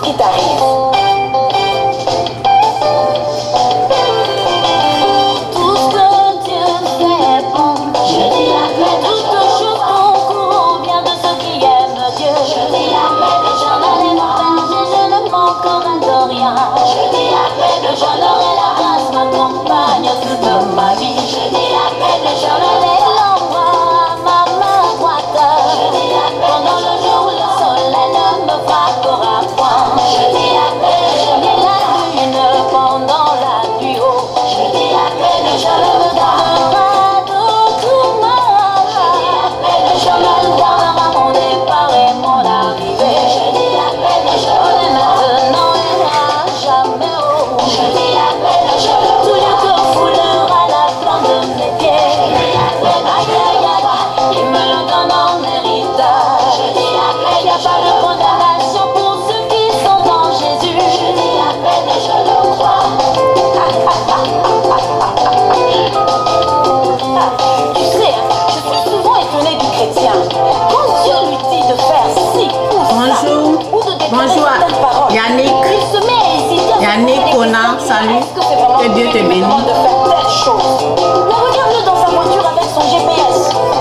qui t'arrive. Salut, que Dieu te bénisse. Regarde-le dans sa voiture avec son GPS.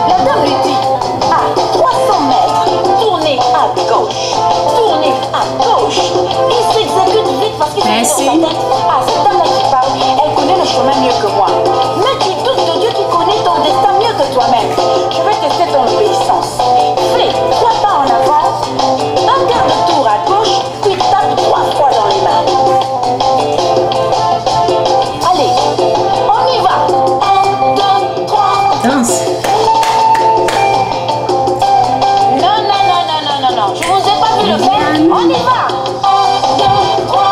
La dame lui dit, à 300 mètres, tournez à gauche. Tournez à gauche. Il s'exécute vite parce qu'il se dit dans sa tête, ah, cette dame-là qui parle, elle connaît le chemin mieux que moi. Mais tu doutes de Dieu qui connaît ton destin mieux que toi-même. Je vais tester ton obéissance. Fais 3 pas en avant, un quart de tour à gauche, puis tape 3 fois dans les mains. Allez, on y va. 1, 2, 3. Danse. Non, je vous ai pas vu le faire. On y va. 1, 2, 3.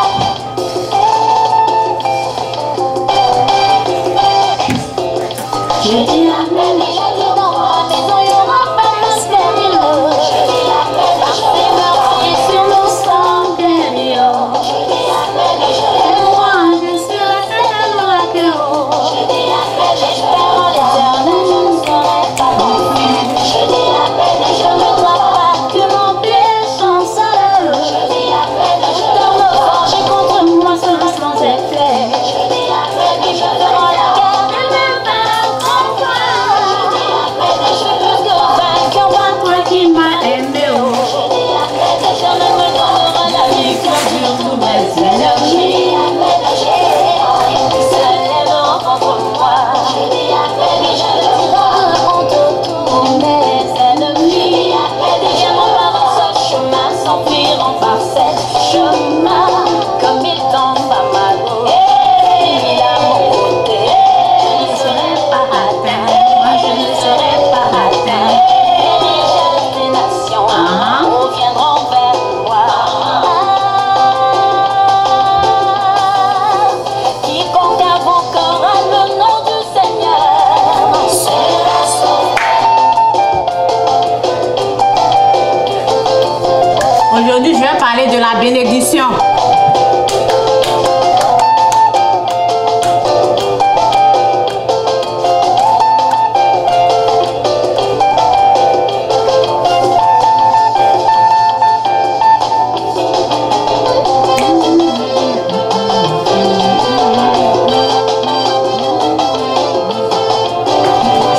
Je dis la même chose dans ma maison, il y aura pas de stérile. Je dis la même chose, les meurtriers sur nos sangs derrière. Je dis la même chose, et moi je serai tellement à cœur. Je dis la même chose, j'espère en l'éternel, je ne serai pas confus. Je dis la même chose, je ne crois pas que mon pied chance à l'heure. Je dis la même chose, je me forger contre moi sans effet. Je dis la même chose, je devant la guerre et même pas contre je dis la même chose, plus que vainqueur, toi qui m'as aimé. Je dis la même chose, je ne me donnerai la victoire sur tous mes énergies. Se lèveront contre moi. Je dis la même chose, je dirai honte tous mes ennemis. Ils viendront par ce chemin, s'enfuiront par ce chemin. Comme ils tombent à ma gauche, il à mon côté. Je ne serai pas atteint, moi je ne serai pas atteint. Les richesses des nations reviendront vers moi. Quiconque invoquera le nom du Seigneur sera sauvé. Aujourd'hui, je vais parler de la bénédiction.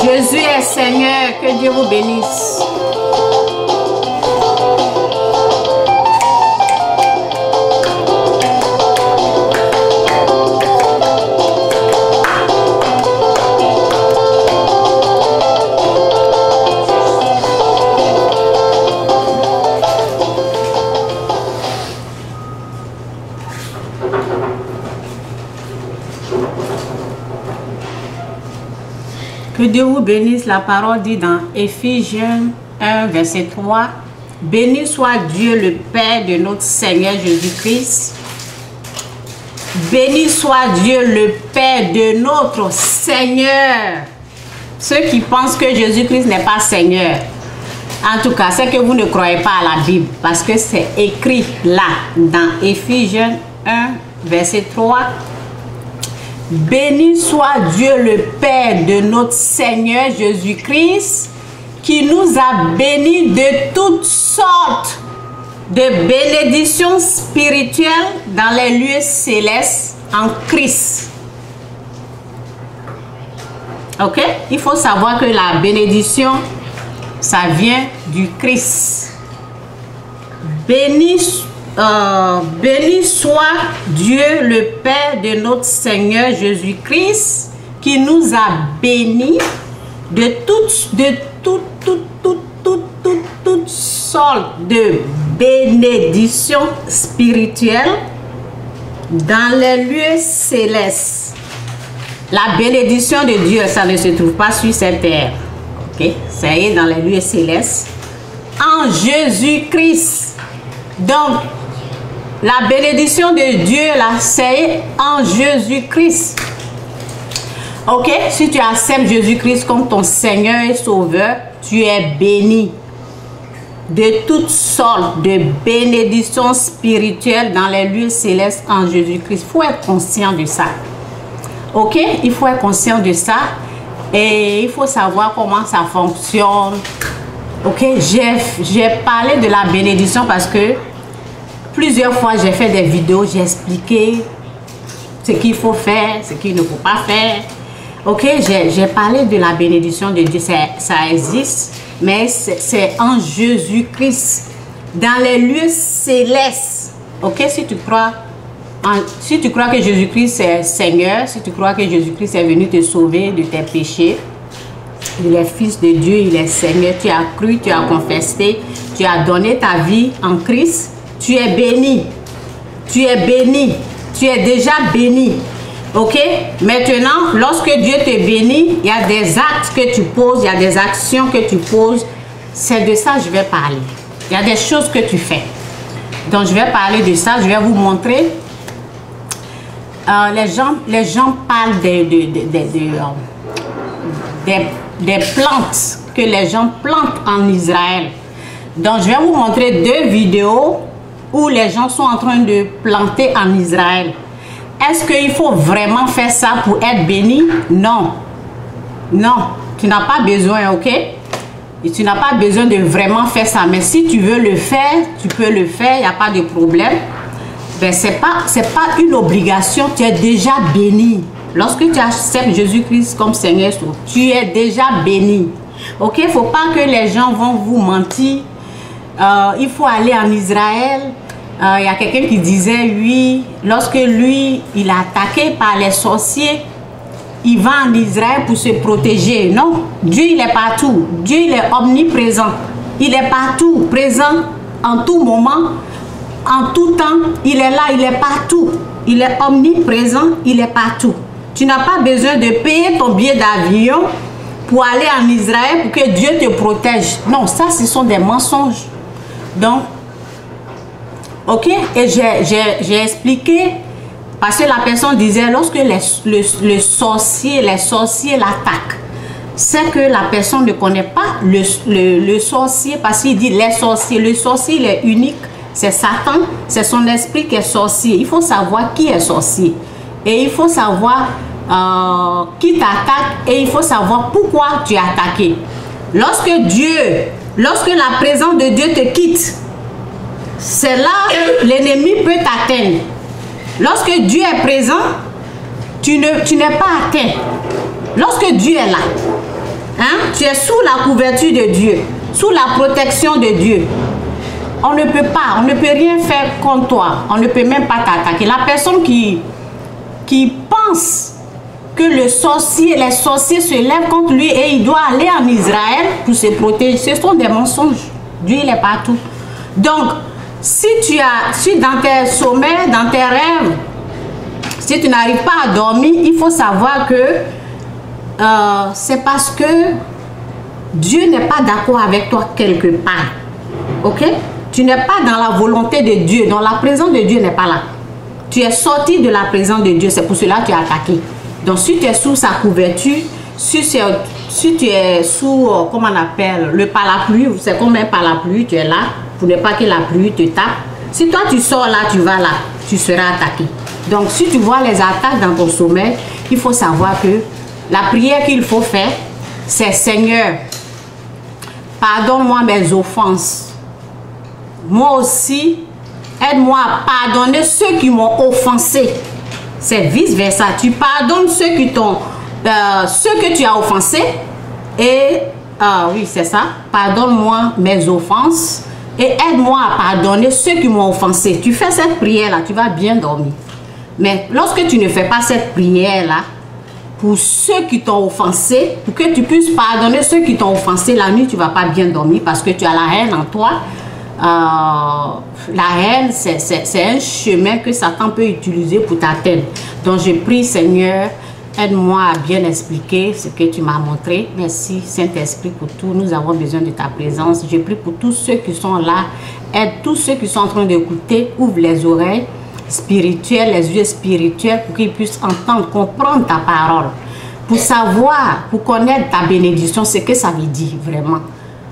Jésus est Seigneur, que Dieu vous bénisse. Que Dieu vous bénisse. La parole dit dans Éphésiens 1, verset 3. Béni soit Dieu le Père de notre Seigneur Jésus-Christ. Béni soit Dieu le Père de notre Seigneur. Ceux qui pensent que Jésus-Christ n'est pas Seigneur, en tout cas, c'est que vous ne croyez pas à la Bible, parce que c'est écrit là, dans Éphésiens 1, verset 3. Béni soit Dieu le Père de notre Seigneur Jésus-Christ, qui nous a bénis de toutes sortes de bénédiction spirituelle dans les lieux célestes en Christ. Ok? Il faut savoir que la bénédiction, ça vient du Christ. Béni soit Dieu le Père de notre Seigneur Jésus-Christ, qui nous a bénis de toutes sortes de bénédictions spirituelles dans les lieux célestes. La bénédiction de Dieu, ça ne se trouve pas sur cette terre. Ok? Ça est dans les lieux célestes. En Jésus-Christ. Donc, la bénédiction de Dieu, là, c'est en Jésus-Christ. Ok? Si tu acceptes Jésus-Christ comme ton Seigneur et Sauveur, tu es béni de toutes sortes de bénédictions spirituelles dans les lieux célestes en Jésus-Christ. Il faut être conscient de ça. Ok? Il faut être conscient de ça. Et il faut savoir comment ça fonctionne. Ok? J'ai parlé de la bénédiction parce que plusieurs fois j'ai fait des vidéos, j'ai expliqué ce qu'il faut faire, ce qu'il ne faut pas faire. Ok? J'ai parlé de la bénédiction de Dieu, ça existe, mais c'est en Jésus-Christ, dans les lieux célestes. Ok? Si tu crois que Jésus-Christ est Seigneur, si tu crois que Jésus-Christ est venu te sauver de tes péchés, il est Fils de Dieu, il est Seigneur, tu as cru, tu as confessé, tu as donné ta vie en Christ, tu es béni. Tu es béni. Tu es déjà béni. Ok? Maintenant, lorsque Dieu te bénit, il y a des actes que tu poses, il y a des actions que tu poses. C'est de ça que je vais parler. Il y a des choses que tu fais. Donc, je vais parler de ça. Je vais vous montrer. Les gens parlent des plantes que les gens plantent en Israël. Donc, je vais vous montrer 2 vidéos où les gens sont en train de planter en Israël. Est-ce qu'il faut vraiment faire ça pour être béni? Non. Non, tu n'as pas besoin, ok? Et tu n'as pas besoin de vraiment faire ça. Mais si tu veux le faire, tu peux le faire, il n'y a pas de problème. Ben, c'est pas une obligation, tu es déjà béni. Lorsque tu acceptes Jésus-Christ comme Seigneur, tu es déjà béni. Ok? Il ne faut pas que les gens vont vous mentir. Il faut aller en Israël. Il y a quelqu'un qui disait, oui, lorsque lui, il est attaqué par les sorciers, il va en Israël pour se protéger. Non, Dieu, il est partout. Dieu, il est omniprésent. Il est partout, présent en tout moment, en tout temps. Il est là, il est partout. Il est omniprésent, il est partout. Tu n'as pas besoin de payer ton billet d'avion pour aller en Israël pour que Dieu te protège. Non, ça, ce sont des mensonges. Donc, ok, et j'ai expliqué, parce que la personne disait, lorsque les sorciers l'attaquent, c'est que la personne ne connaît pas le sorcier, parce qu'il dit les sorciers, le sorcier il est unique, c'est Satan, c'est son esprit qui est sorcier. Il faut savoir qui est sorcier, et il faut savoir qui t'attaque, et il faut savoir pourquoi tu es attaqué. Lorsque la présence de Dieu te quitte, c'est là que l'ennemi peut t'atteindre. Lorsque Dieu est présent, tu n'es pas atteint. Lorsque Dieu est là, hein, tu es sous la couverture de Dieu, sous la protection de Dieu. On ne peut rien faire contre toi. On ne peut même pas t'attaquer. La personne qui pense que les sorciers se lèvent contre lui et il doit aller en Israël pour se protéger, ce sont des mensonges. Dieu, il est partout. Donc, si dans tes sommets, dans tes rêves, si tu n'arrives pas à dormir, il faut savoir que c'est parce que Dieu n'est pas d'accord avec toi quelque part. Ok? Tu n'es pas dans la volonté de Dieu, donc la présence de Dieu n'est pas là. Tu es sorti de la présence de Dieu, c'est pour cela que tu es attaqué. Donc si tu es sous sa couverture, si tu es sous, comment on appelle, le parapluie, c'est comme un parapluie, tu es là, pour ne pas que la pluie te tape. Si toi tu sors là, tu vas là, tu seras attaqué. Donc si tu vois les attaques dans ton sommeil, il faut savoir que la prière qu'il faut faire, c'est Seigneur, pardonne-moi mes offenses. moi aussi, aide-moi à pardonner ceux qui m'ont offensé. C'est vice-versa. Tu pardonnes ceux que tu as offensés. Et, oui, c'est ça. Pardonne-moi mes offenses. Et aide-moi à pardonner ceux qui m'ont offensé. Tu fais cette prière-là, tu vas bien dormir. Mais lorsque tu ne fais pas cette prière-là, pour ceux qui t'ont offensé, pour que tu puisses pardonner ceux qui t'ont offensé, la nuit, tu ne vas pas bien dormir parce que tu as la haine en toi. La haine, c'est un chemin que Satan peut utiliser pour t'atteindre. Donc, je prie, Seigneur, aide-moi à bien expliquer ce que tu m'as montré. Merci, Saint-Esprit, pour tout. Nous avons besoin de ta présence. Je prie pour tous ceux qui sont là. Aide tous ceux qui sont en train d'écouter. Ouvre les oreilles spirituelles, les yeux spirituels pour qu'ils puissent entendre, comprendre ta parole. Pour savoir, pour connaître ta bénédiction, ce que ça veut dire vraiment.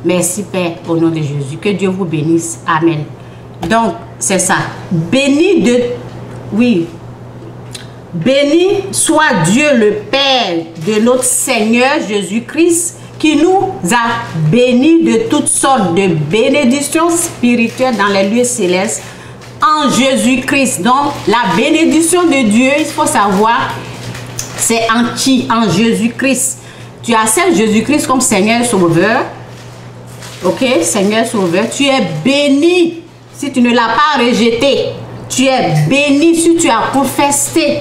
Merci, Père, au nom de Jésus. Que Dieu vous bénisse. Amen. Donc, c'est ça. Béni de... Oui. Béni soit Dieu le Père de notre Seigneur Jésus-Christ qui nous a bénis de toutes sortes de bénédictions spirituelles dans les lieux célestes en Jésus-Christ. Donc, la bénédiction de Dieu, il faut savoir, c'est en qui? En Jésus-Christ. Tu acceptes Jésus-Christ comme Seigneur et Sauveur. Ok, Seigneur Sauveur. Tu es béni si tu ne l'as pas rejeté. Tu es béni si tu as confessé.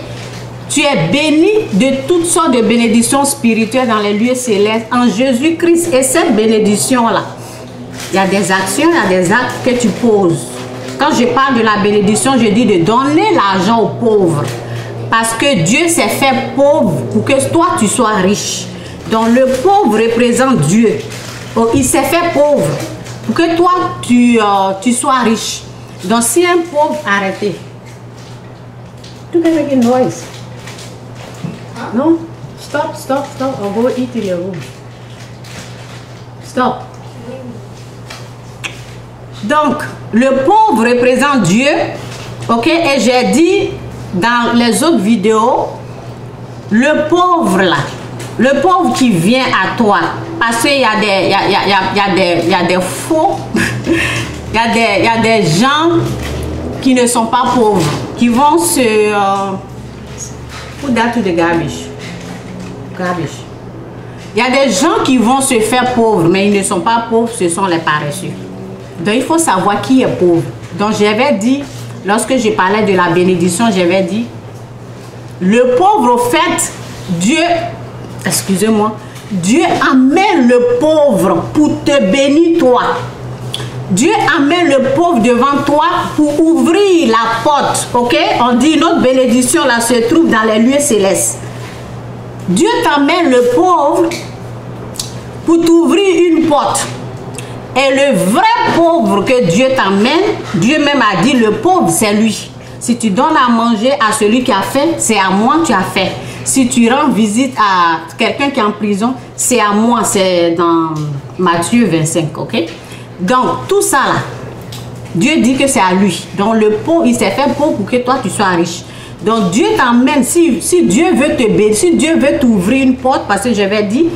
Tu es béni de toutes sortes de bénédictions spirituelles dans les lieux célestes en Jésus-Christ. Et cette bénédiction-là, il y a des actions, il y a des actes que tu poses. Quand je parle de la bénédiction, je dis de donner l'argent aux pauvres. Parce que Dieu s'est fait pauvre pour que toi, tu sois riche. Donc, le pauvre représente Dieu. Donc, il s'est fait pauvre pour que toi, tu sois riche. Donc, si un pauvre, arrêtez. Tu peux faire une noise. Non? Stop, stop, stop. On va eat in your room. Stop. Donc, le pauvre représente Dieu. Ok? Et j'ai dit dans les autres vidéos, le pauvre là, le pauvre qui vient à toi, parce qu'il y a des faux, il y a des gens qui ne sont pas pauvres, qui vont se... put that to the garbage. Garbage. Il y a des gens qui vont se faire pauvres, mais ils ne sont pas pauvres, ce sont les paresseux. Donc, il faut savoir qui est pauvre. Donc, j'avais dit, lorsque je parlais de la bénédiction, j'avais dit, le pauvre, au fait, Dieu, excusez-moi, Dieu amène le pauvre pour te bénir toi. Dieu amène le pauvre devant toi pour ouvrir la porte. Ok? On dit notre bénédiction là se trouve dans les lieux célestes. Dieu t'amène le pauvre pour t'ouvrir une porte. Et le vrai pauvre que Dieu t'amène, Dieu même a dit le pauvre c'est lui. Si tu donnes à manger à celui qui a faim, c'est à moi que tu as faim. Si tu rends visite à quelqu'un qui est en prison, c'est à moi. C'est dans Matthieu 25. Ok? Donc, tout ça là, Dieu dit que c'est à lui. Donc, le pauvre, il s'est fait pauvre pour que toi, tu sois riche. Donc, Dieu t'emmène, si Dieu veut te bénir, si Dieu veut t'ouvrir une porte, parce que je vais dire,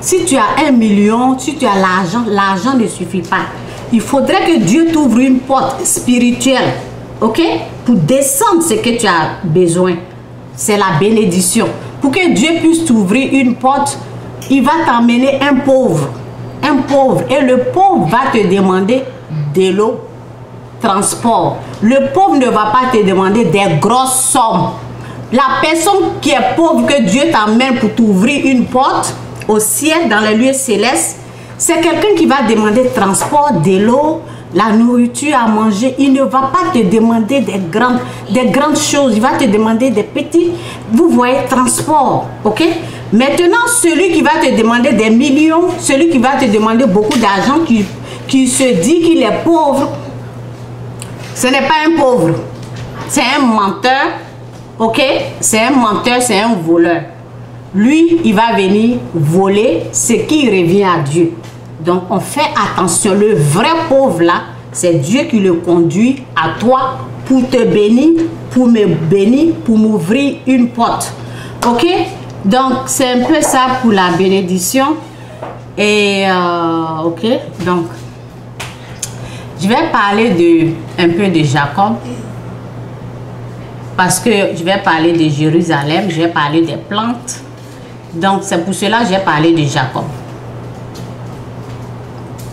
si tu as 1 million, si tu as l'argent, l'argent ne suffit pas. Il faudrait que Dieu t'ouvre une porte spirituelle, ok? Pour descendre ce que tu as besoin. C'est la bénédiction. Pour que Dieu puisse t'ouvrir une porte, il va t'emmener un pauvre. Un pauvre, et le pauvre va te demander de l'eau, transport. Le pauvre ne va pas te demander des grosses sommes. La personne qui est pauvre que Dieu t'amène pour t'ouvrir une porte au ciel, dans les lieux célestes, c'est quelqu'un qui va demander transport, de l'eau, la nourriture à manger. Il ne va pas te demander des grandes choses. Il va te demander des petits, vous voyez, transport, ok? Maintenant, celui qui va te demander des millions, celui qui va te demander beaucoup d'argent, qui se dit qu'il est pauvre, ce n'est pas un pauvre. C'est un menteur, ok? C'est un menteur, c'est un voleur. Lui, il va venir voler ce qui revient à Dieu. Donc, on fait attention. Le vrai pauvre là, c'est Dieu qui le conduit à toi pour te bénir, pour me bénir, pour m'ouvrir une porte. Ok? Donc, c'est un peu ça pour la bénédiction. Et, ok, donc, je vais parler un peu de Jacob. Parce que je vais parler de Jérusalem, je vais parler des plantes. Donc c'est pour cela que j'ai parlé de Jacob.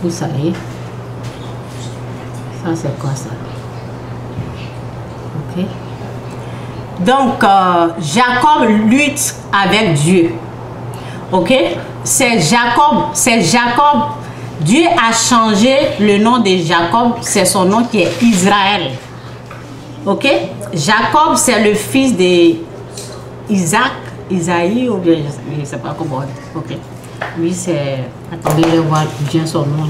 Vous savez, ça c'est quoi ça? Ok. Donc Jacob lutte avec Dieu. Ok. C'est Jacob. Dieu a changé le nom de Jacob. C'est son nom qui est Israël. Ok. Jacob, c'est le fils d'Isaac, Isaïe, ou bien je ne sais pas comment. Ok. Lui, c'est. Attendez, je vais voir bien son nom.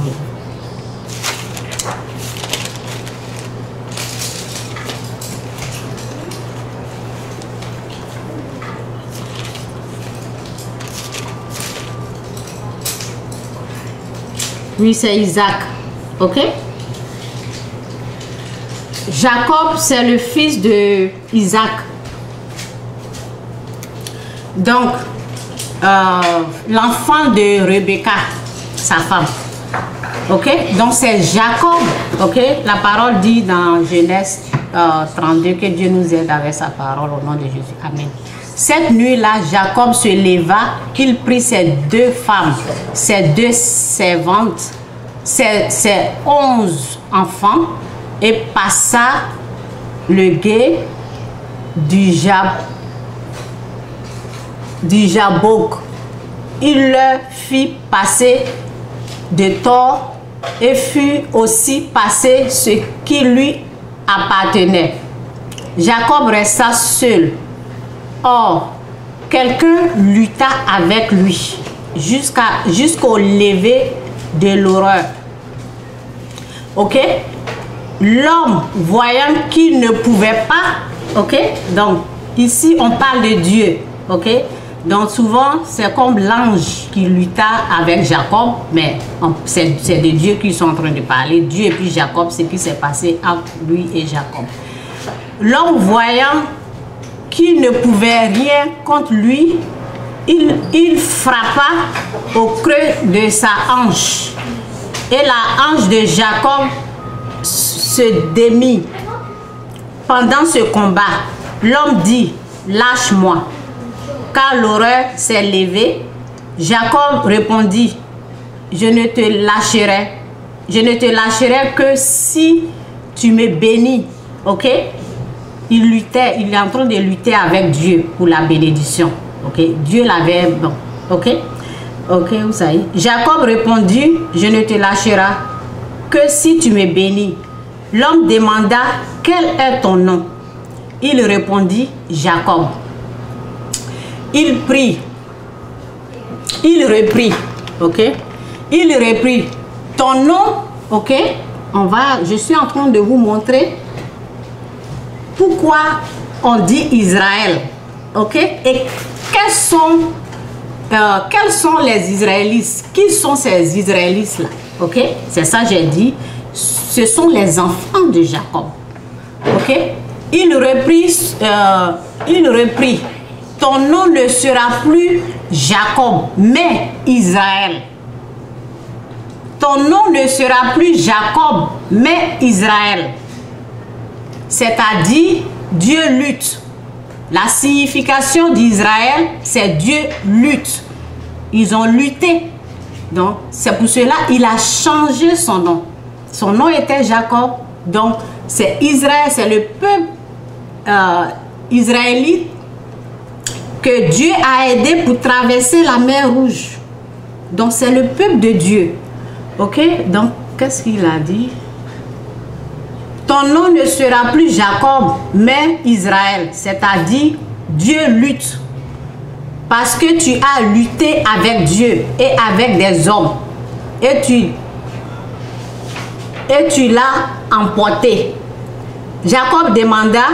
Lui, c'est Isaac. Ok. Jacob, c'est le fils de Isaac. Donc, l'enfant de Rebecca, sa femme. Ok? Donc, c'est Jacob. Ok? La parole dit dans Genèse 32 que Dieu nous aide avec sa parole au nom de Jésus. Amen. Cette nuit-là, Jacob se leva, il prit ses 2 femmes, ses 2 servantes, ses 11 enfants, et passa le gué du Jabbok. Il leur fit passer de tort et fut aussi passé ce qui lui appartenait. Jacob resta seul. Or, quelqu'un lutta avec lui jusqu'au lever de l'aurore. Ok? L'homme, voyant qu'il ne pouvait pas, ok? Donc, ici, on parle de Dieu, ok? Donc, souvent, c'est comme l'ange qui lutta avec Jacob, mais c'est de Dieu qu'ils sont en train de parler. Dieu et puis Jacob, ce qui s'est passé entre lui et Jacob. L'homme, voyant qu'il ne pouvait rien contre lui, il frappa au creux de sa hanche. Et la hanche de Jacob se démit. Pendant ce combat, l'homme dit, lâche-moi, car l'horreur s'est levée. Jacob répondit, je ne te lâcherai que si tu me bénis. Ok? Il est en train de lutter avec Dieu pour la bénédiction. Ok? Dieu l'avait, bon, ok? Ok, vous savez. Jacob répondit, je ne te lâcherai que si tu me bénis. L'homme demanda, quel est ton nom? Il répondit, Jacob. Il reprit, ok? Il reprit, ton nom, ok? Je suis en train de vous montrer pourquoi on dit Israël, ok? Et quels sont les Israélites? Qui sont ces Israélites-là? Ok? C'est ça j'ai dit. Ce sont les enfants de Jacob. Ok? Il reprit, ton nom ne sera plus Jacob, mais Israël. Ton nom ne sera plus Jacob, mais Israël. C'est-à-dire, Dieu lutte. La signification d'Israël, c'est Dieu lutte. Ils ont lutté. Donc, c'est pour cela qu'il a changé son nom. Son nom était Jacob. Donc, c'est Israël, c'est le peuple israélite que Dieu a aidé pour traverser la mer Rouge. Donc, c'est le peuple de Dieu. Ok? Donc, qu'est-ce qu'il a dit? Ton nom ne sera plus Jacob, mais Israël. C'est-à-dire, Dieu lutte. Parce que tu as lutté avec Dieu et avec des hommes. Et tu l'as emporté. Jacob demanda,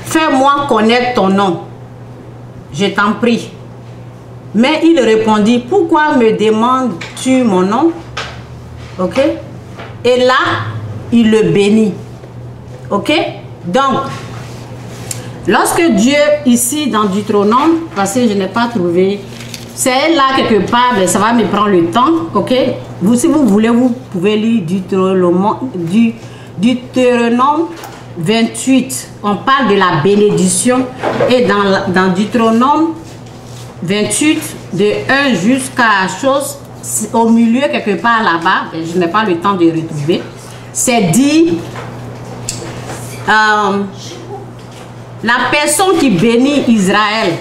fais-moi connaître ton nom. Je t'en prie. Mais il répondit, pourquoi me demandes-tu mon nom? Ok? Et là, il le bénit. Ok? Donc, lorsque Dieu, ici dans Deutéronome, parce que je n'ai pas trouvé C'est là quelque part, mais ça va me prendre le temps, ok? Vous, si vous voulez, vous pouvez lire Deutéronome 28. On parle de la bénédiction. Et dans Deutéronome 28, de 1 jusqu'à chose, au milieu, quelque part là-bas, je n'ai pas le temps de retrouver, c'est dit, la personne qui bénit Israël,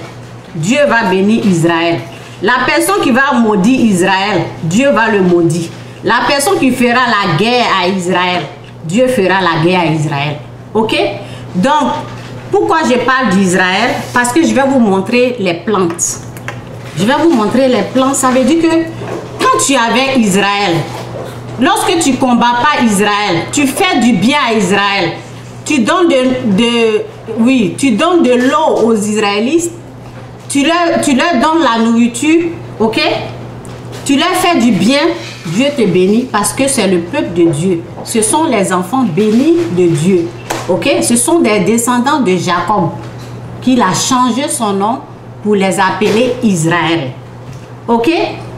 Dieu va bénir Israël. La personne qui va maudire Israël, Dieu va le maudire. La personne qui fera la guerre à Israël, Dieu fera la guerre à Israël. Ok? Donc, pourquoi je parle d'Israël? Parce que je vais vous montrer les plantes. Je vais vous montrer les plantes. Ça veut dire que quand tu es avec Israël, lorsque tu ne combats pas Israël, tu fais du bien à Israël. Tu donnes tu donnes de l'eau aux Israélites. Tu leur donnes la nourriture, ok? Tu leur fais du bien, Dieu te bénit parce que c'est le peuple de Dieu. Ce sont les enfants bénis de Dieu, ok? Ce sont des descendants de Jacob qu'il a changé son nom pour les appeler Israël, ok?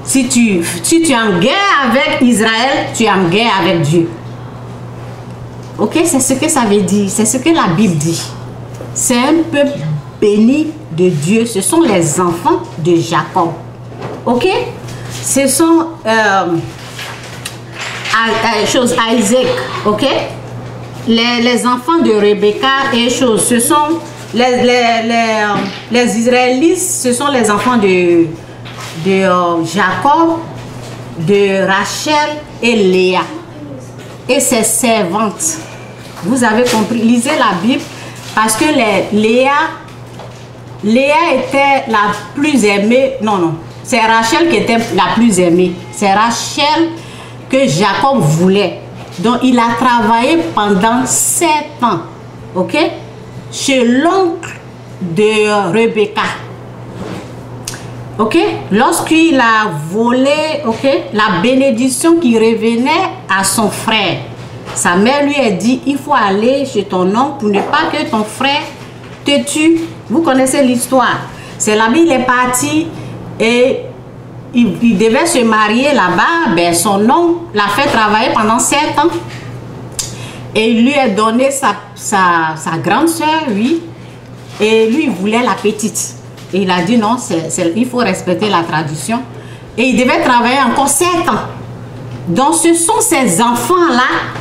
Si tu es en guerre avec Israël, tu es en guerre avec Dieu. Ok? C'est ce que ça veut dire, c'est ce que la Bible dit. C'est un peuple béni de Dieu, ce sont les enfants de Jacob. Ok? Ce sont Isaac, ok? Les enfants de Rebecca et choses. Ce sont les Israélites, ce sont les enfants de Jacob, de Rachel et Léa. Et ses servantes. Vous avez compris? Lisez la Bible parce que Léa était la plus aimée. Non, c'est Rachel qui était la plus aimée. C'est Rachel que Jacob voulait. Donc, il a travaillé pendant 7 ans, ok? Chez l'oncle de Rebecca. Ok? Lorsqu'il a volé, ok, la bénédiction qui revenait à son frère. Sa mère lui a dit, il faut aller chez ton oncle pour ne pas que ton frère te tue. Vous connaissez l'histoire. C'est là-bas, il est parti et il devait se marier là-bas. Ben, son oncle l'a fait travailler pendant 7 ans. Et il lui a donné sa grande soeur, oui. Et lui, il voulait la petite. Et il a dit non, il faut respecter la tradition. Et il devait travailler encore 7 ans. Donc, ce sont ces enfants-là,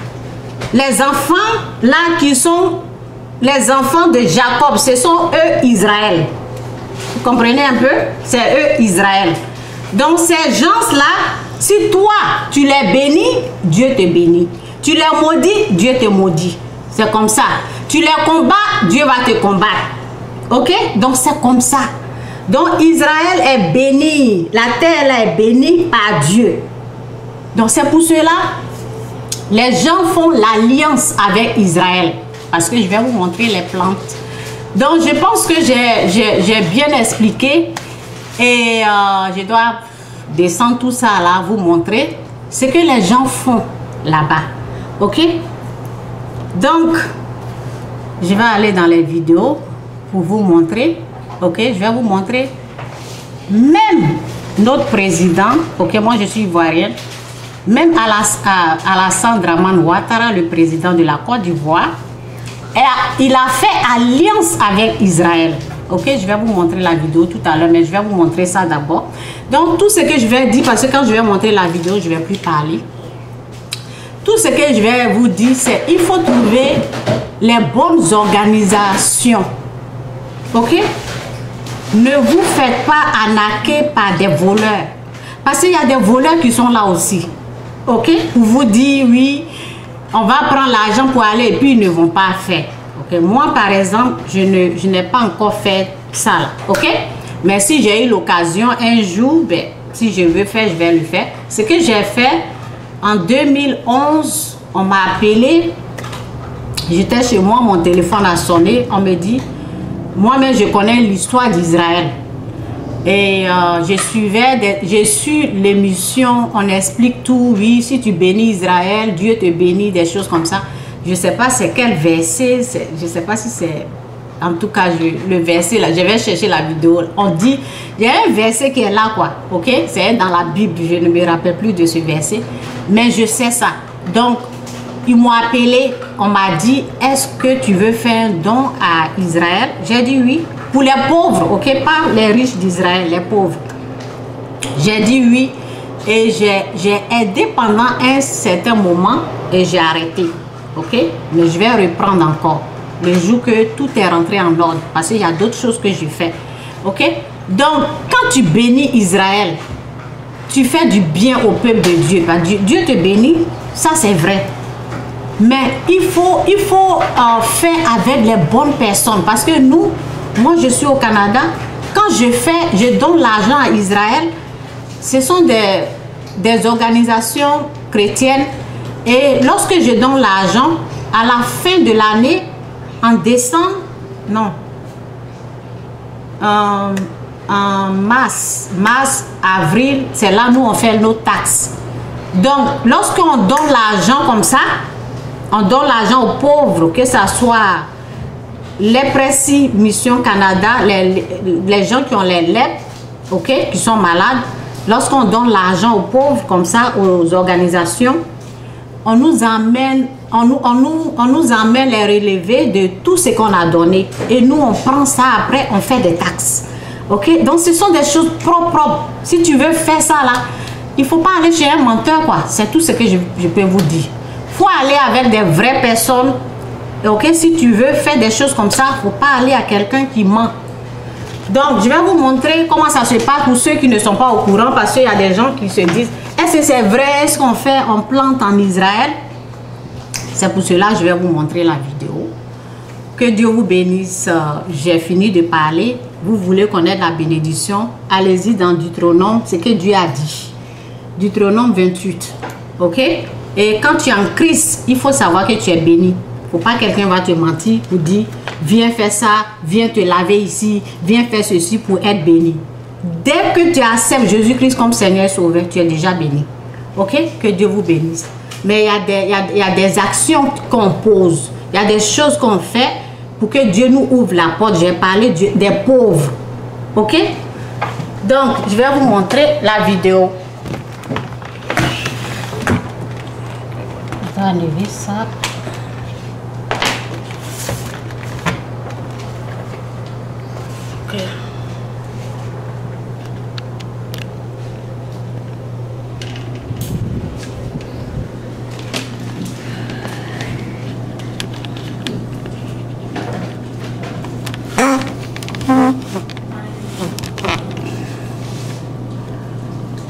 les enfants-là qui sont les enfants de Jacob. Ce sont eux, Israël. Vous comprenez un peu? C'est eux, Israël. Donc, ces gens-là, si toi, tu les bénis, Dieu te bénit. Tu les maudis, Dieu te maudit. C'est comme ça. Tu les combats, Dieu va te combattre. Ok? Donc, c'est comme ça. Donc, Israël est béni. La terre là est bénie par Dieu. Donc, c'est pour cela, les gens font l'alliance avec Israël. Parce que je vais vous montrer les plantes. Donc, je pense que j'ai bien expliqué. Et je dois descendre tout ça là, vous montrer ce que les gens font là-bas. Ok? Donc, je vais aller dans les vidéos pour vous montrer. Ok? Je vais vous montrer. Même notre président, ok, moi je suis ivoirienne, même Alassane Dramane Ouattara, le président de la Côte d'Ivoire, il a fait alliance avec Israël. Ok, je vais vous montrer la vidéo tout à l'heure, mais je vais vous montrer ça d'abord. Donc, tout ce que je vais dire, parce que quand je vais montrer la vidéo, je ne vais plus parler. Tout ce que je vais vous dire, c'est qu'il faut trouver les bonnes organisations. Ok? Ne vous faites pas arnaquer par des voleurs. Parce qu'il y a des voleurs qui sont là aussi. Ok? Pour vous dire, oui, on va prendre l'argent pour aller et puis ils ne vont pas faire. Okay. Moi, par exemple, je n'ai pas encore fait ça. Là, ok? Mais si j'ai eu l'occasion un jour, ben, si je veux faire, je vais le faire. Ce que j'ai fait, en 2011, on m'a appelé. J'étais chez moi, mon téléphone a sonné. On me dit, moi-même, je connais l'histoire d'Israël. Et j'ai su l'émission, on explique tout. Oui, si tu bénis Israël, Dieu te bénit, des choses comme ça. Je ne sais pas c'est quel verset, je ne sais pas si c'est en tout cas, le verset là, je vais chercher la vidéo. On dit, il y a un verset qui est là, quoi. Ok, c'est dans la Bible, je ne me rappelle plus de ce verset, mais je sais ça. Donc, ils m'ont appelé, on m'a dit, est-ce que tu veux faire un don à Israël? J'ai dit oui, pour les pauvres, ok, pas les riches d'Israël, les pauvres. J'ai dit oui, et j'ai aidé pendant un certain moment, et j'ai arrêté, ok, mais je vais reprendre encore, le jour que tout est rentré en ordre, parce qu'il y a d'autres choses que je fais, ok. Donc, quand tu bénis Israël, tu fais du bien au peuple de Dieu, Dieu te bénit, ça c'est vrai. Mais il faut faire avec les bonnes personnes. Parce que nous, moi je suis au Canada, quand je donne l'argent à Israël, ce sont des organisations chrétiennes. Et lorsque je donne l'argent, à la fin de l'année, en décembre, non, en mars, avril, c'est là nous on fait nos taxes. Donc, lorsqu'on donne l'argent comme ça, on donne l'argent aux pauvres, que ce soit les Précis Mission Canada, les gens qui ont les lèpres, ok, qui sont malades. Lorsqu'on donne l'argent aux pauvres, comme ça, aux organisations, on nous amène les relevés de tout ce qu'on a donné. Et nous, on prend ça après, on fait des taxes. Ok, donc ce sont des choses propres. Si tu veux faire ça là, il ne faut pas aller chez un menteur, quoi. C'est tout ce que je peux vous dire. Il faut aller avec des vraies personnes. Ok, si tu veux faire des choses comme ça, il ne faut pas aller à quelqu'un qui ment. Donc, je vais vous montrer comment ça se passe pour ceux qui ne sont pas au courant, parce qu'il y a des gens qui se disent, est-ce que c'est vrai, est-ce qu'on fait, on plante en Israël? C'est pour cela que je vais vous montrer la vidéo. Que Dieu vous bénisse. J'ai fini de parler. Vous voulez connaître la bénédiction? Allez-y dans Deutéronome, c'est que Dieu a dit. Deutéronome 28. Ok? Et quand tu es en Christ, il faut savoir que tu es béni. Il ne faut pas que quelqu'un va te mentir pour dire, viens faire ça, viens te laver ici, viens faire ceci pour être béni. Dès que tu acceptes Jésus-Christ comme Seigneur et Sauveur, tu es déjà béni. Ok? Que Dieu vous bénisse. Mais il y a des actions qu'on pose. Il y a des choses qu'on fait pour que Dieu nous ouvre la porte. J'ai parlé des pauvres. Ok? Donc, je vais vous montrer la vidéo. Je vais enlever ça. Ok.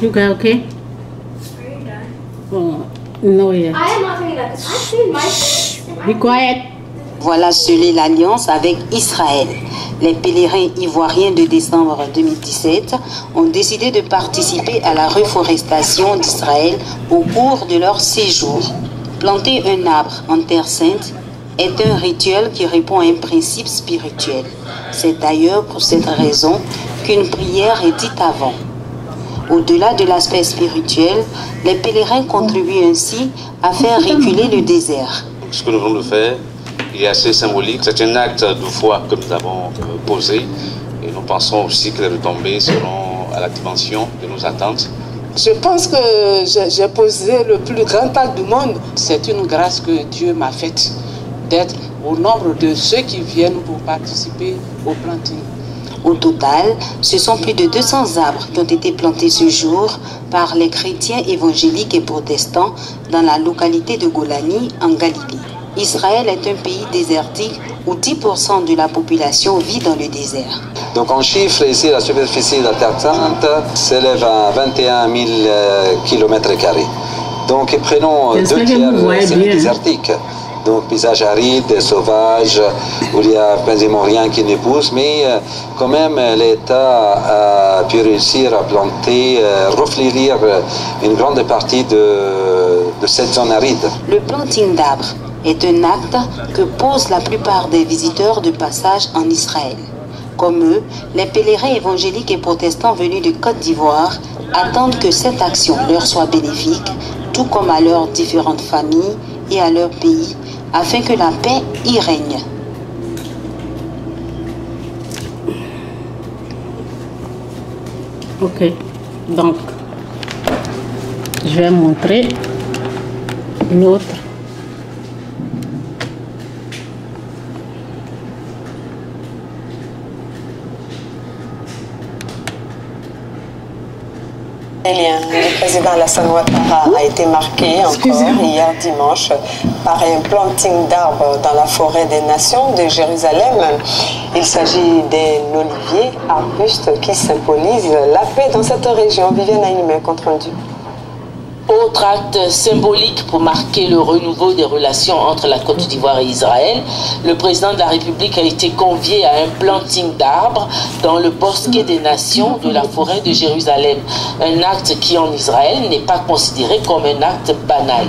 You guys okay? Are you done? Oh, no, yeah. I am not doing that because I've seen my face. Be quiet. Voilà scellé l'alliance avec Israël. Les pèlerins ivoiriens de décembre 2017 ont décidé de participer à la reforestation d'Israël au cours de leur séjour. Planter un arbre en terre sainte est un rituel qui répond à un principe spirituel. C'est d'ailleurs pour cette raison qu'une prière est dite avant. Au-delà de l'aspect spirituel, les pèlerins contribuent ainsi à faire reculer le désert. Ce que nous venons de faire est assez symbolique. C'est un acte de foi que nous avons posé et nous pensons aussi que les retombées seront à la dimension de nos attentes. Je pense que j'ai posé le plus grand acte du monde. C'est une grâce que Dieu m'a faite d'être au nombre de ceux qui viennent pour participer au planting. Au total, ce sont plus de 200 arbres qui ont été plantés ce jour par les chrétiens évangéliques et protestants dans la localité de Golani, en Galilée. Israël est un pays désertique où 10% de la population vit dans le désert. Donc en chiffres, ici, la superficie de la Terre Sainte s'élève à 21 000 km². Donc donc deux tiers, c'est désertique. Donc paysage aride, sauvage, où il n'y a quasiment rien qui ne pousse, mais quand même l'État a pu réussir à planter, refleurir une grande partie de cette zone aride. Le planting d'arbres est un acte que posent la plupart des visiteurs de passage en Israël. Comme eux, les pèlerins évangéliques et protestants venus de Côte d'Ivoire attendent que cette action leur soit bénéfique, tout comme à leurs différentes familles et à leur pays, afin que la paix y règne. Ok, donc je vais montrer l'autre. Le président Alassane Ouattara a été marqué encore hier dimanche par un planting d'arbres dans la forêt des Nations de Jérusalem. Il s'agit d'un olivier arbuste qui symbolise la paix dans cette région. Viviane Aïmé, compte rendu. Autre acte symbolique pour marquer le renouveau des relations entre la Côte d'Ivoire et Israël, le président de la République a été convié à un planting d'arbres dans le bosquet des Nations de la forêt de Jérusalem. Un acte qui en Israël n'est pas considéré comme un acte banal.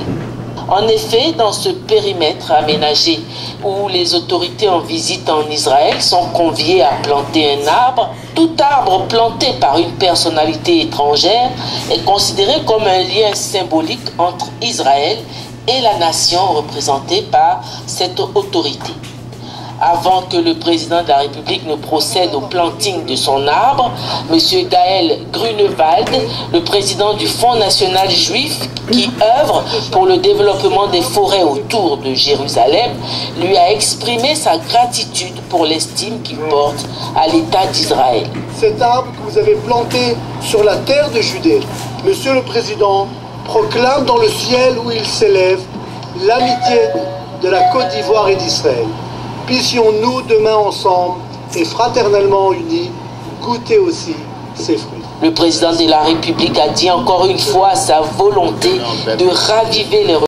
En effet, dans ce périmètre aménagé où les autorités en visite en Israël sont conviées à planter un arbre, tout arbre planté par une personnalité étrangère est considéré comme un lien symbolique entre Israël et la nation représentée par cette autorité. Avant que le président de la République ne procède au planting de son arbre, M. Gaël Grunewald, le président du Fonds national juif qui œuvre pour le développement des forêts autour de Jérusalem, lui a exprimé sa gratitude pour l'estime qu'il porte à l'État d'Israël. Cet arbre que vous avez planté sur la terre de Judée, Monsieur le Président, proclame dans le ciel où il s'élève l'amitié de la Côte d'Ivoire et d'Israël. Puissions-nous demain ensemble et fraternellement unis goûter aussi ces fruits. Le président de la République a dit encore une fois sa volonté de raviver les